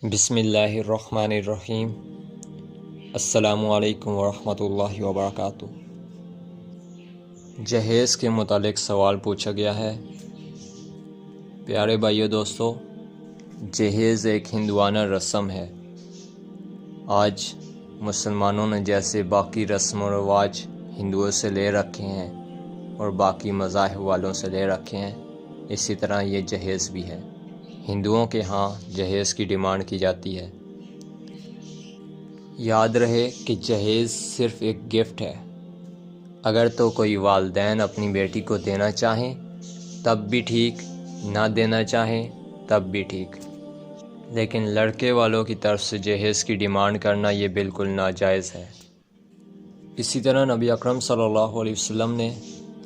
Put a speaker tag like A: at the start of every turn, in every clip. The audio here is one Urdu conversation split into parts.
A: بسم اللہ الرحمن الرحیم۔ السلام علیکم ورحمۃ اللہ وبرکاتہ۔ جہیز کے متعلق سوال پوچھا گیا ہے۔ پیارے بھائیو دوستو، جہیز ایک ہندوانہ رسم ہے۔ آج مسلمانوں نے جیسے باقی رسم و رواج ہندوؤں سے لے رکھے ہیں اور باقی مذاہب والوں سے لے رکھے ہیں، اسی طرح یہ جہیز بھی ہے۔ ہندوؤں کے ہاں جہیز کی ڈیمانڈ کی جاتی ہے۔ یاد رہے کہ جہیز صرف ایک گفٹ ہے۔ اگر تو کوئی والدین اپنی بیٹی کو دینا چاہیں تب بھی ٹھیک، نہ دینا چاہیں تب بھی ٹھیک، لیکن لڑکے والوں کی طرف سے جہیز کی ڈیمانڈ کرنا یہ بالکل ناجائز ہے۔ اسی طرح نبی اکرم صلی اللہ علیہ وسلم نے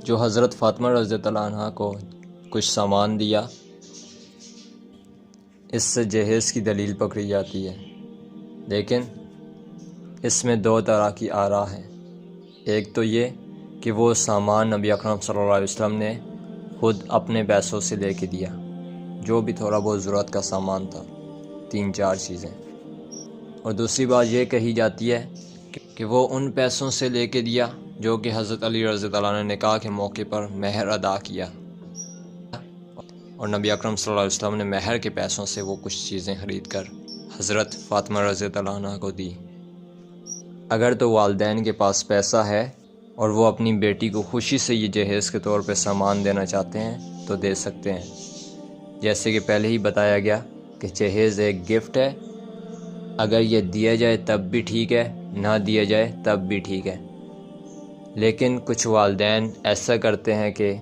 A: جو حضرت فاطمہ رضی اللہ عنہا کو کچھ سامان دیا، اس سے جہیز کی دلیل پکڑی جاتی ہے، لیکن اس میں دو طرح کی آراء ہیں۔ ایک تو یہ کہ وہ سامان نبی اکرم صلی اللہ علیہ وسلم نے خود اپنے پیسوں سے لے کے دیا، جو بھی تھوڑا بہت ضرورت کا سامان تھا، 3-4 چیزیں۔ اور دوسری بات یہ کہی جاتی ہے کہ وہ ان پیسوں سے لے کے دیا جو کہ حضرت علی رضی اللہ عنہ نے نکاح کے موقع پر مہر ادا کیا، اور نبی اکرم صلی اللہ علیہ وسلم نے مہر کے پیسوں سے وہ کچھ چیزیں خرید کر حضرت فاطمہ رضی اللہ عنہ کو دی۔ اگر تو والدین کے پاس پیسہ ہے اور وہ اپنی بیٹی کو خوشی سے یہ جہیز کے طور پہ سامان دینا چاہتے ہیں تو دے سکتے ہیں۔ جیسے کہ پہلے ہی بتایا گیا کہ جہیز ایک گفٹ ہے، اگر یہ دیا جائے تب بھی ٹھیک ہے، نہ دیا جائے تب بھی ٹھیک ہے۔ لیکن کچھ والدین ایسا کرتے ہیں کہ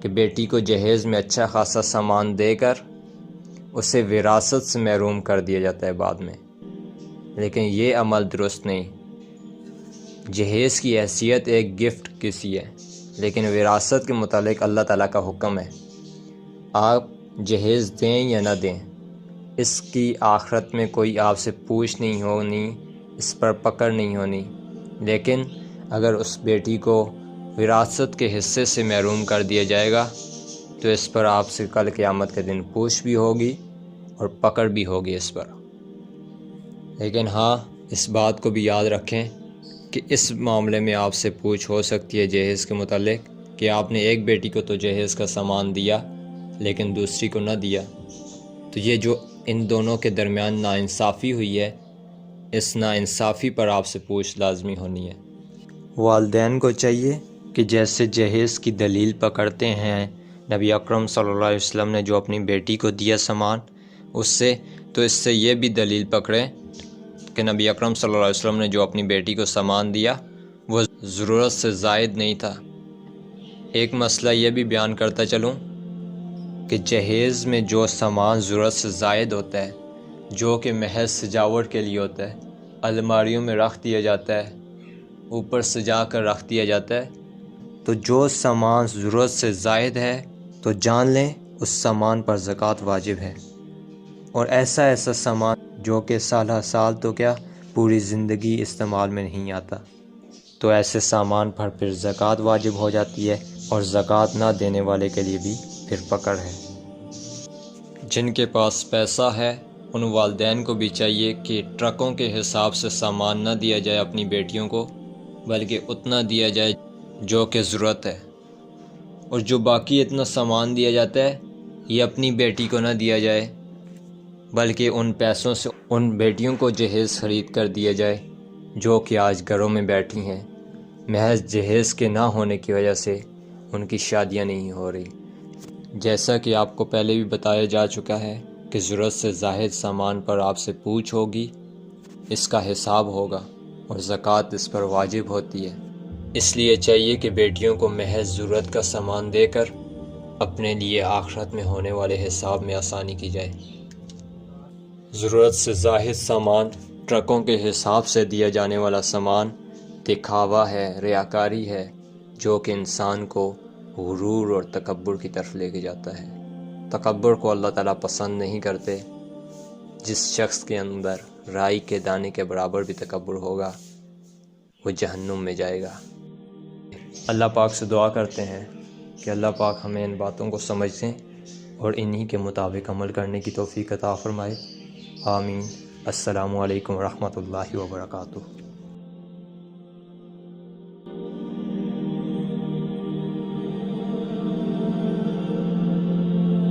A: بیٹی کو جہیز میں اچھا خاصا سامان دے کر اسے وراثت سے محروم کر دیا جاتا ہے بعد میں، لیکن یہ عمل درست نہیں۔ جہیز کی حیثیت ایک گفٹ کسی ہے، لیکن وراثت کے متعلق اللہ تعالیٰ کا حکم ہے۔ آپ جہیز دیں یا نہ دیں، اس کی آخرت میں کوئی آپ سے پوچھ نہیں ہونی، اس پر پکڑ نہیں ہونی، لیکن اگر اس بیٹی کو وراثت کے حصے سے محروم کر دیا جائے گا تو اس پر آپ سے کل قیامت کے دن پوچھ بھی ہوگی اور پکڑ بھی ہوگی اس پر۔ لیکن ہاں، اس بات کو بھی یاد رکھیں کہ اس معاملے میں آپ سے پوچھ ہو سکتی ہے جہیز کے متعلق کہ آپ نے ایک بیٹی کو تو جہیز کا سامان دیا لیکن دوسری کو نہ دیا، تو یہ جو ان دونوں کے درمیان ناانصافی ہوئی ہے، اس ناانصافی پر آپ سے پوچھ لازمی ہونی ہے۔ والدین کو چاہیے کہ جیسے جہیز کی دلیل پکڑتے ہیں نبی اکرم صلی اللہ علیہ وسلم نے جو اپنی بیٹی کو دیا سامان، اس سے یہ بھی دلیل پکڑیں کہ نبی اکرم صلی اللہ علیہ وسلم نے جو اپنی بیٹی کو سامان دیا وہ ضرورت سے زائد نہیں تھا۔ ایک مسئلہ یہ بھی بیان کرتا چلوں کہ جہیز میں جو سامان ضرورت سے زائد ہوتا ہے، جو کہ محض سجاوٹ کے لیے ہوتا ہے، الماریوں میں رکھ دیا جاتا ہے، اوپر سجا کر رکھ دیا جاتا ہے، تو جو سامان ضرورت سے زائد ہے تو جان لیں اس سامان پر زکوٰۃ واجب ہے۔ اور ایسا سامان جو کہ سالہ سال تو کیا پوری زندگی استعمال میں نہیں آتا، تو ایسے سامان پر پھر زکوٰۃ واجب ہو جاتی ہے، اور زکوٰۃ نہ دینے والے کے لیے بھی پھر پکڑ ہے۔ جن کے پاس پیسہ ہے ان والدین کو بھی چاہیے کہ ٹرکوں کے حساب سے سامان نہ دیا جائے اپنی بیٹیوں کو، بلکہ اتنا دیا جائے جو کہ ضرورت ہے، اور جو باقی اتنا سامان دیا جاتا ہے یہ اپنی بیٹی کو نہ دیا جائے، بلکہ ان پیسوں سے ان بیٹیوں کو جہیز خرید کر دیا جائے جو کہ آج گھروں میں بیٹھی ہیں، محض جہیز کے نہ ہونے کی وجہ سے ان کی شادیاں نہیں ہو رہی۔ جیسا کہ آپ کو پہلے بھی بتایا جا چکا ہے کہ ضرورت سے زائد سامان پر آپ سے پوچھ ہوگی، اس کا حساب ہوگا اور زکوٰۃ اس پر واجب ہوتی ہے۔ اس لیے چاہیے کہ بیٹیوں کو محض ضرورت کا سامان دے کر اپنے لیے آخرت میں ہونے والے حساب میں آسانی کی جائے۔ ضرورت سے زائد سامان، ٹرکوں کے حساب سے دیا جانے والا سامان دکھاوا ہے، ریاکاری ہے، جو کہ انسان کو غرور اور تکبر کی طرف لے کے جاتا ہے۔ تکبر کو اللہ تعالیٰ پسند نہیں کرتے۔ جس شخص کے اندر رائی کے دانے کے برابر بھی تکبر ہوگا وہ جہنم میں جائے گا۔ اللہ پاک سے دعا کرتے ہیں کہ اللہ پاک ہمیں ان باتوں کو سمجھنے اور انہی کے مطابق عمل کرنے کی توفیق عطا فرمائے۔ آمین۔ السلام علیکم ورحمۃ اللہ وبرکاتہ۔